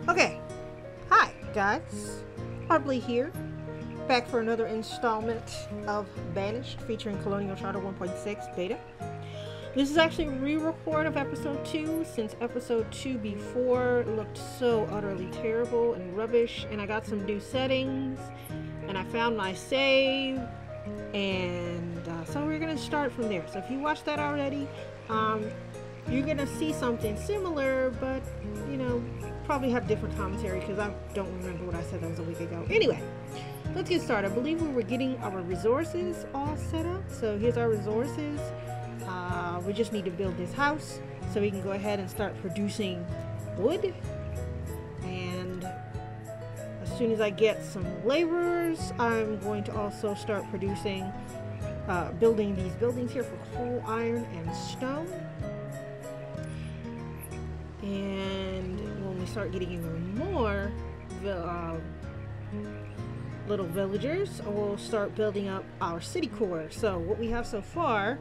Okay, hi guys, Hardly here, back for another installment of Banished featuring Colonial Charter 1.6 beta. This is actually a re-record of episode 2 since episode 2 before looked so utterly terrible and rubbish, and I got some new settings and I found my save, and so we're gonna start from there. So if you watched that already, you're gonna see something similar, but you know, probably have different commentary because I don't remember what I said. That was a week ago. Anyway, let's get started. I believe we were getting our resources all set up. So here's our resources. We just need to build this house so we can go ahead and start producing wood. And as soon as I get some laborers, I'm going to also start producing, building these buildings here for coal, iron, and stone. And when we start getting even more little villagers, we'll start building up our city core. So what we have so far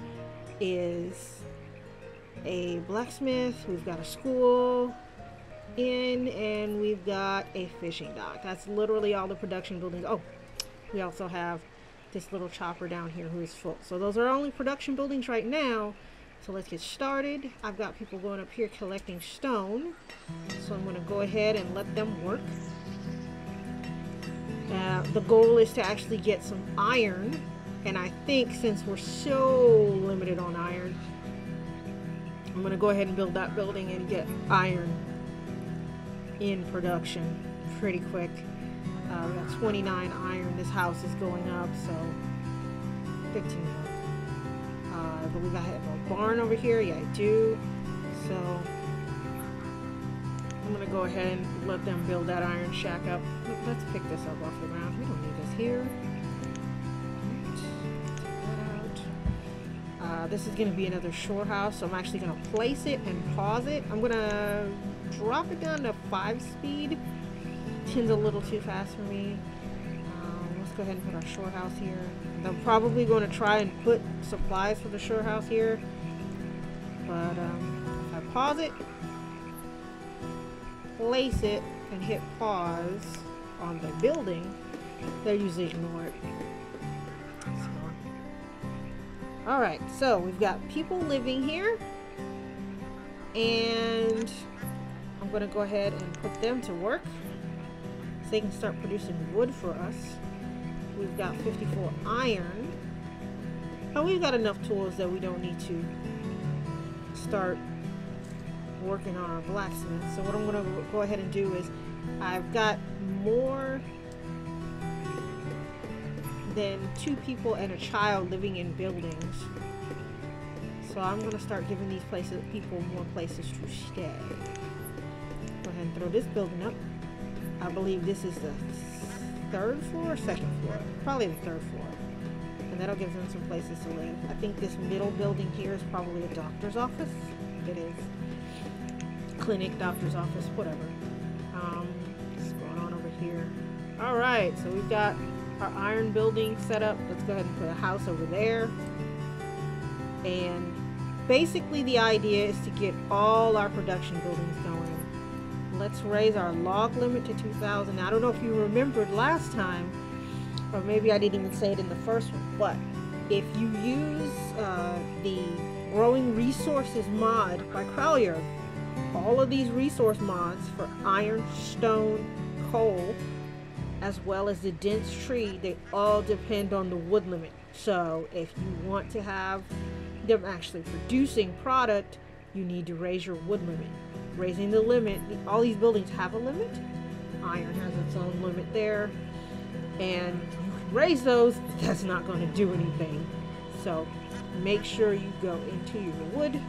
is a blacksmith, we've got a school, and we've got a fishing dock. That's literally all the production buildings. Oh, we also have this little chopper down here who is full. So those are only production buildings right now. So let's get started. I've got people going up here collecting stone, so I'm going to go ahead and let them work. The goal is to actually get some iron, and I think since we're so limited on iron, I'm going to go ahead and build that building and get iron in production pretty quick. We got 29 iron. This house is going up, so 15 more. I believe I have a barn over here. Yeah, I do. So I'm gonna go ahead and let them build that iron shack up. Let's pick this up off the ground. We don't need this here. Take that out. This is gonna be another shore house, so I'm actually gonna place it and pause it. I'm gonna drop it down to 5 speed. 10's a little too fast for me. Let's go ahead and put our shore house here. I'm probably going to try and put supplies for the shore house here, but if I pause it, place it, and hit pause on the building, they usually ignore it. Alright, so we've got people living here, and I'm going to go ahead and put them to work so they can start producing wood for us. We've got 54 iron. Oh, we've got enough tools that we don't need to start working on our blacksmith. So what I'm going to go ahead and do is I've got more than 2 people and a child living in buildings. So I'm going to start giving these people more places to stay. Go ahead and throw this building up. I believe this is the 3rd floor or 2nd floor? Probably the 3rd floor. And that'll give them some places to live. I think this middle building here is probably a doctor's office. It is. Clinic, doctor's office, whatever. What's going on over here? Alright, so we've got our iron building set up. Let's go ahead and put a house over there. And basically the idea is to get all our production buildings going. Let's raise our log limit to 2,000. Now, I don't know if you remembered last time, or maybe I didn't even say it in the first one, but if you use the Growing Resources mod by Collier, all of these resource mods for iron, stone, coal, as well as the dense tree, they all depend on the wood limit. So if you want to have them actually producing product, you need to raise your wood limit. Raising the limit, all these buildings have a limit. Iron has its own limit there, and you can raise those, but that's not going to do anything. So make sure you go into your wood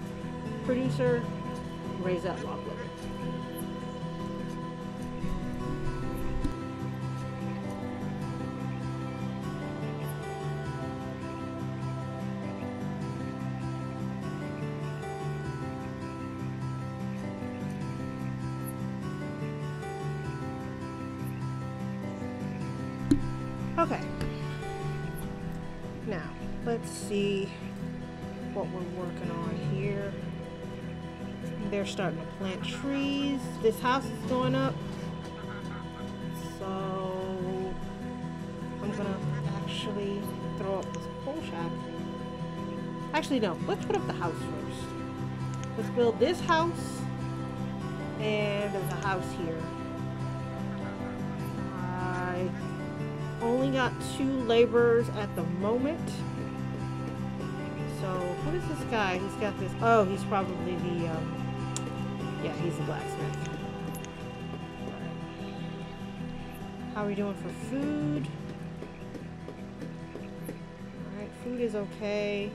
producer, raise that log limit. Okay, now let's see what we're working on here. They're starting to plant trees. This house is going up. So I'm gonna actually throw up this coal shack. Actually, no. Let's put up the house first. Let's build this house. And there's a house here. I only got 2 laborers at the moment. So, what is this guy? He's got this. Oh, he's probably the, yeah, he's the blacksmith. How are we doing for food? Alright, food is okay.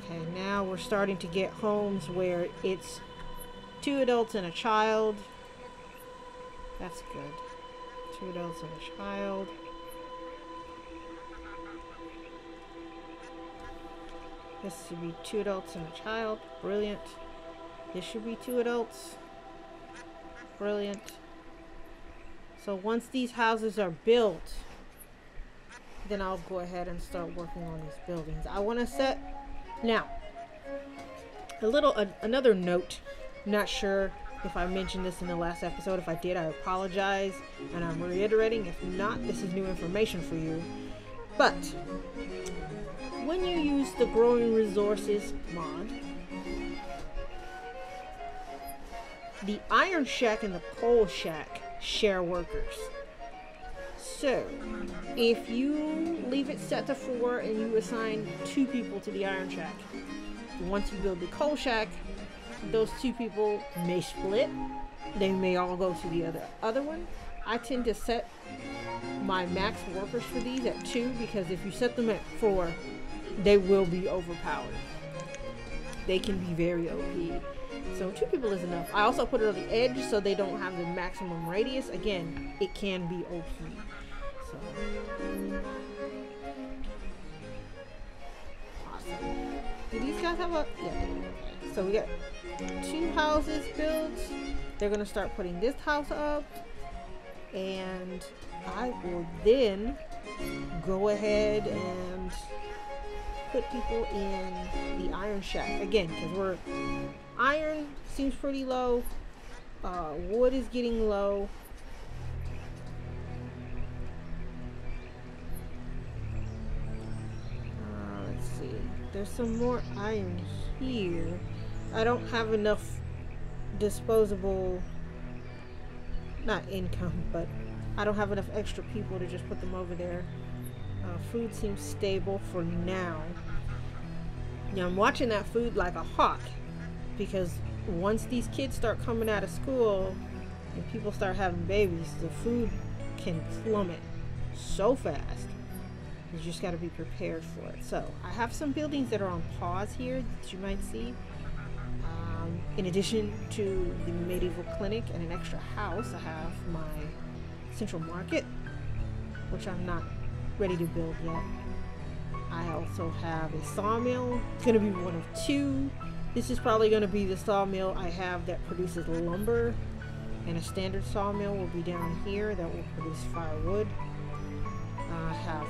Okay, now we're starting to get homes where it's 2 adults and a child. That's good. 2 adults and a child. This should be 2 adults and a child. Brilliant. This should be 2 adults. Brilliant. So once these houses are built, then I'll go ahead and start working on these buildings. I want to set... Now, another note. I'm not sure if I mentioned this in the last episode. If I did, I apologize. And I'm reiterating. If not, this is new information for you. But when you use the Growing Resources mod, the Iron Shack and the Coal Shack share workers. So, if you leave it set to 4 and you assign 2 people to the Iron Shack, once you build the Coal Shack, those 2 people may split. They may all go to the other one. I tend to set my max workers for these at 2 because if you set them at 4, they will be overpowered. They can be very OP. So 2 people is enough. I also put it on the edge so they don't have the maximum radius. Again, it can be OP. So awesome. Do these guys have a... Yeah, they do. Okay. So we got 2 houses built. They're gonna start putting this house up. And I will then go ahead and put people in the Iron Shack again because iron seems pretty low. Wood is getting low. Let's see. There's some more iron here. I don't have enough disposable, not income, but I don't have enough extra people to just put them over there. Food seems stable for now. Now I'm watching that food like a hawk because once these kids start coming out of school and people start having babies, the food can plummet so fast. You just got to be prepared for it. So I have some buildings that are on pause here that you might see. In addition to the medieval clinic and an extra house, I have my central market, which I'm not ready to build yet. I also have a sawmill. It's going to be one of 2. This is probably going to be the sawmill I have that produces lumber, and a standard sawmill will be down here that will produce firewood. I have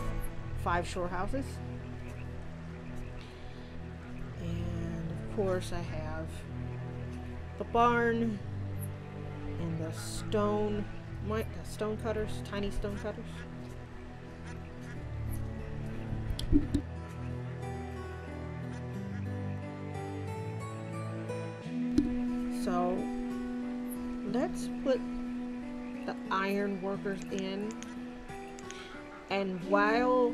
5 shore houses, and of course I have the barn and the stone cutters, tiny stone cutters. So let's put the iron workers in, and while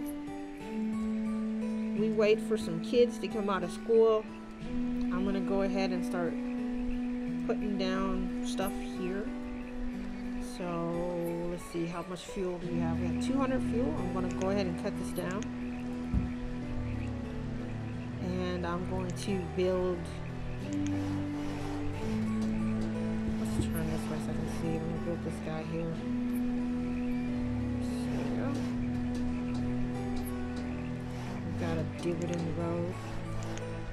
we wait for some kids to come out of school, I'm gonna go ahead and start putting down stuff here. So let's see, how much fuel do we have? We have 200 fuel. I'm going to go ahead and cut this down. And I'm going to build... Let's turn this way so I can see. I'm going to build this guy here. There we go. We've got a divot in the road.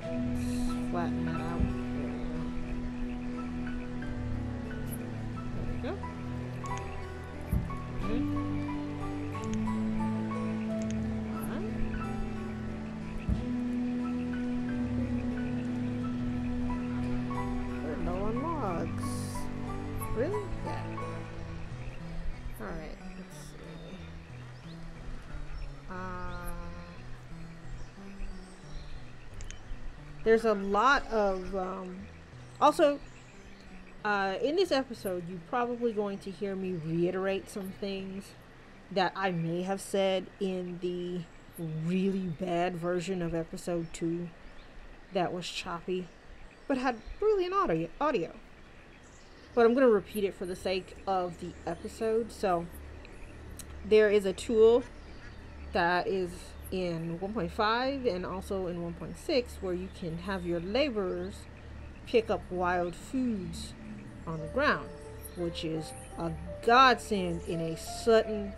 Let's flatten that out. There's a lot of also in this episode, you're probably going to hear me reiterate some things that I may have said in the really bad version of episode 2 that was choppy but had brilliant audio. But I'm going to repeat it for the sake of the episode. So there is a tool that is in 1.5 and also in 1.6 where you can have your laborers pick up wild foods on the ground, which is a godsend in a sudden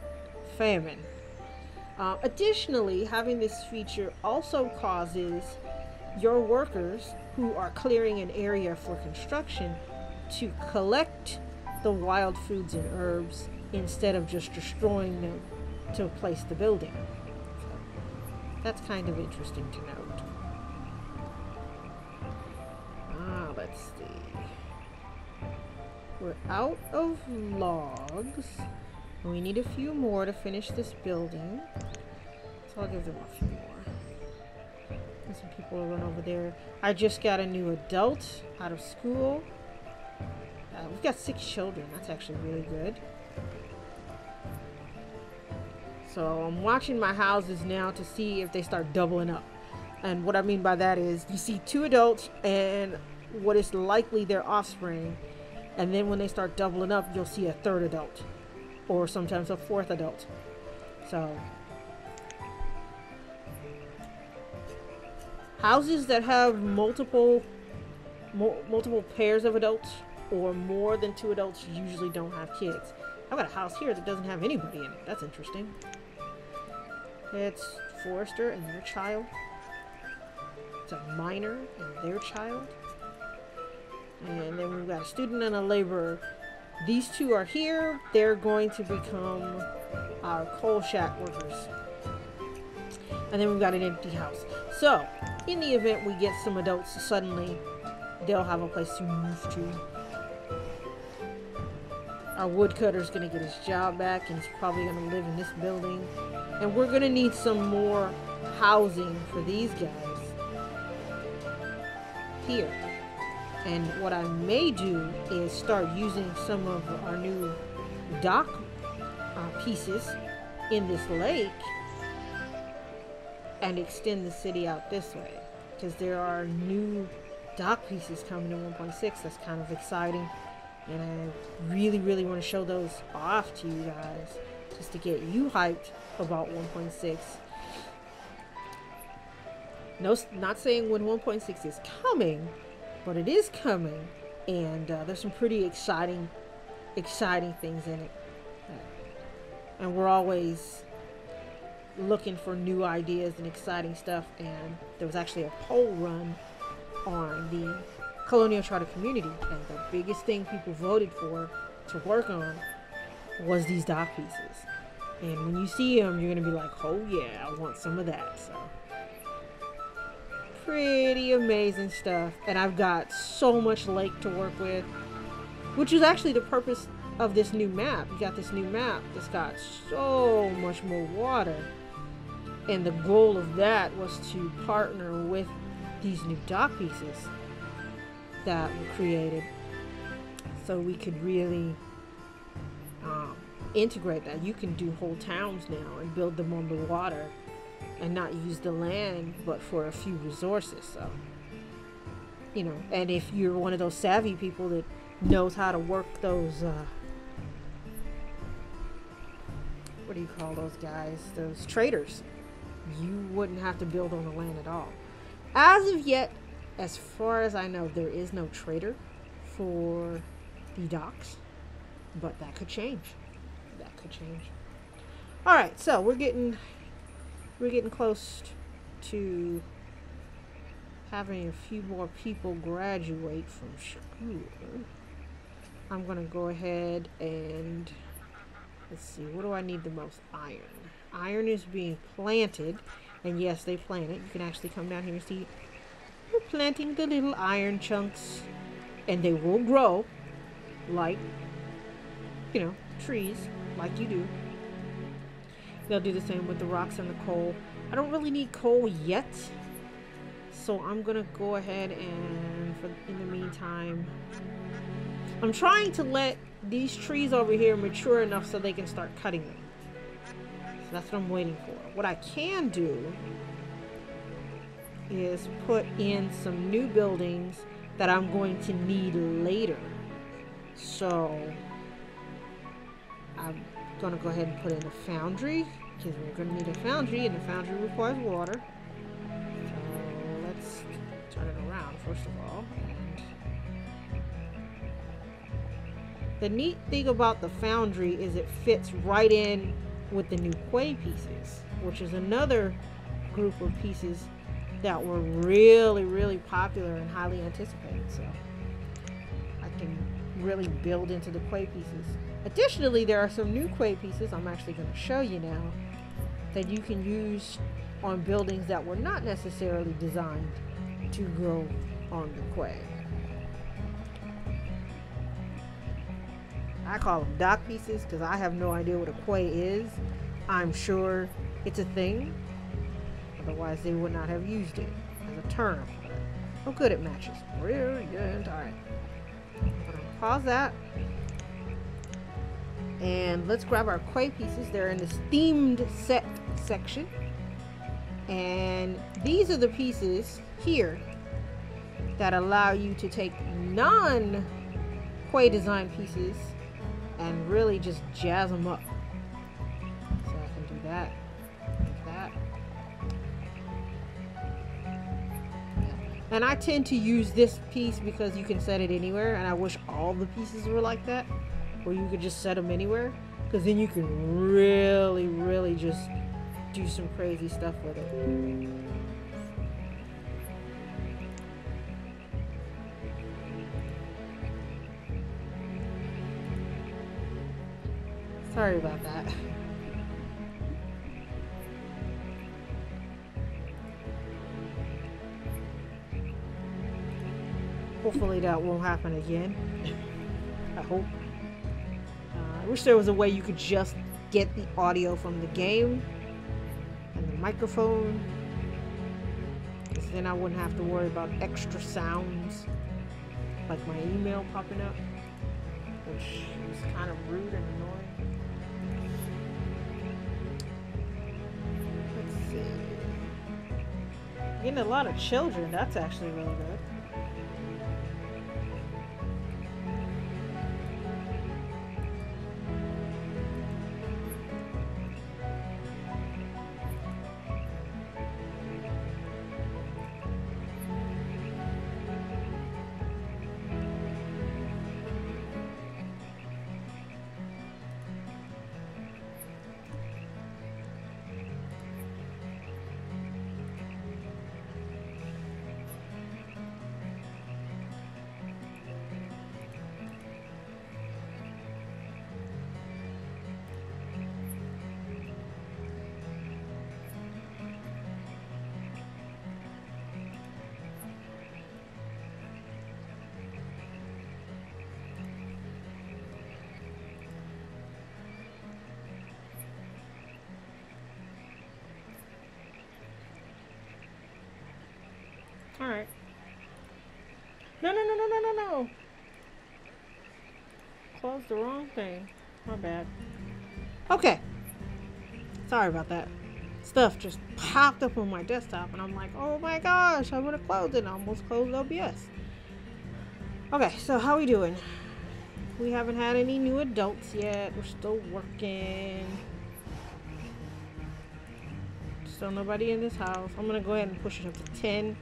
famine. Additionally, having this feature also causes your workers who are clearing an area for construction to collect the wild foods and herbs instead of just destroying them to place the building. So that's kind of interesting to note. Let's see. We're out of logs. And we need a few more to finish this building. So I'll give them a few more. And some people will run over there. I just got a new adult out of school. We've got 6 children. That's actually really good. So I'm watching my houses now to see if they start doubling up. And what I mean by that is you see 2 adults and what is likely their offspring. And then when they start doubling up, you'll see a 3rd adult. Or sometimes a 4th adult. So houses that have multiple pairs of adults or more than 2 adults usually don't have kids. I've got a house here that doesn't have anybody in it. That's interesting. It's Forrester and their child. It's a miner and their child. And then we've got a student and a laborer. These 2 are here. They're going to become our coal shack workers. And then we've got an empty house. So, in the event we get some adults suddenly, they'll have a place to move to. Our woodcutter's going to get his job back and he's probably going to live in this building. And we're going to need some more housing for these guys here. And what I may do is start using some of our new dock pieces in this lake and extend the city out this way. Because there are new dock pieces coming in 1.6 that's kind of exciting. And I really, really want to show those off to you guys just to get you hyped about 1.6. No, not saying when 1.6 is coming, but it is coming, and there's some pretty exciting things in it. And we're always looking for new ideas and exciting stuff. And there was actually a poll run on the Colonial Charter community, and the biggest thing people voted for to work on was these dock pieces. And when you see them, you're gonna be like, oh yeah, I want some of that. So pretty amazing stuff. And I've got so much lake to work with, which is actually the purpose of this new map. You got this new map that's got so much more water, and the goal of that was to partner with these new dock pieces that were created so we could really integrate that. You can do whole towns now and build them on the water and not use the land but for a few resources. So, you know, and if you're one of those savvy people that knows how to work those what do you call those guys, those traders, you wouldn't have to build on the land at all. As of yet, as far as I know, there is no trader for the docks, but that could change. That could change. All right, so we're getting close to having a few more people graduate from school. I'm gonna go ahead and let's see. What do I need the most? Iron. Iron is being planted, and yes, they plant it. You can actually come down here and see. We're planting the little iron chunks, and they will grow like, you know, trees, like you do. They'll do the same with the rocks and the coal. I don't really need coal yet, so I'm gonna go ahead and in the meantime, I'm trying to let these trees over here mature enough so they can start cutting them. So that's what I'm waiting for. What I can do is put in some new buildings that I'm going to need later. So I'm gonna go ahead and put in a foundry, because we're gonna need a foundry, and the foundry requires water. So let's turn it around first of all. The neat thing about the foundry is it fits right in with the new quay pieces, which is another group of pieces that were really, really popular and highly anticipated. So I can really build into the quay pieces. Additionally, there are some new quay pieces I'm actually going to show you now that you can use on buildings that were not necessarily designed to go on the quay. I call them dock pieces because I have no idea what a quay is. I'm sure it's a thing. Otherwise, they would not have used it as a term. Oh, good, it matches. Brilliant. All right. I'm going to pause that. And let's grab our quay pieces. They're in this themed set section. And these are the pieces here that allow you to take non-quay design pieces and really just jazz them up. So I can do that, like that. Yeah. And I tend to use this piece because you can set it anywhere, and I wish all the pieces were like that, where you could just set them anywhere, because then you can really, really just do some crazy stuff with it. Sorry about that. Hopefully that won't happen again. I hope. I wish there was a way you could just get the audio from the game and the microphone, because then I wouldn't have to worry about extra sounds like my email popping up, which is kind of rude and annoying. Getting a lot of children, that's actually really good. Alright. No. Closed the wrong thing. My bad. Okay. Sorry about that. Stuff just popped up on my desktop and I'm like, oh my gosh, I would have closed it. I almost closed OBS. Okay, so how we doing? We haven't had any new adults yet. We're still working. Still nobody in this house. I'm gonna go ahead and push it up to 10.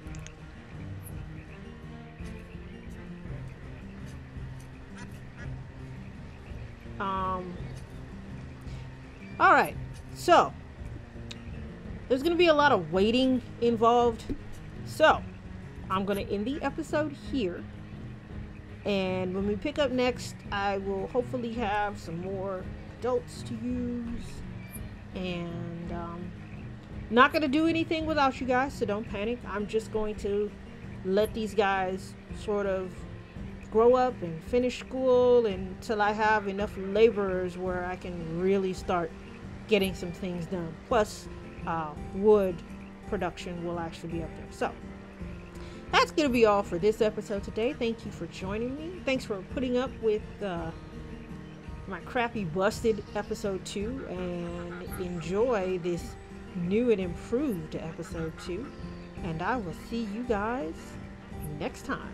Alright, so there's going to be a lot of waiting involved. So I'm going to end the episode here. And when we pick up next, I will hopefully have some more adults to use. And not going to do anything without you guys, so don't panic. I'm just going to let these guys sort of grow up and finish school until I have enough laborers where I can really start getting some things done. Plus, wood production will actually be up there. So, that's going to be all for this episode today. Thank you for joining me. Thanks for putting up with my crappy busted episode 2, and enjoy this new and improved episode 2. And I will see you guys next time.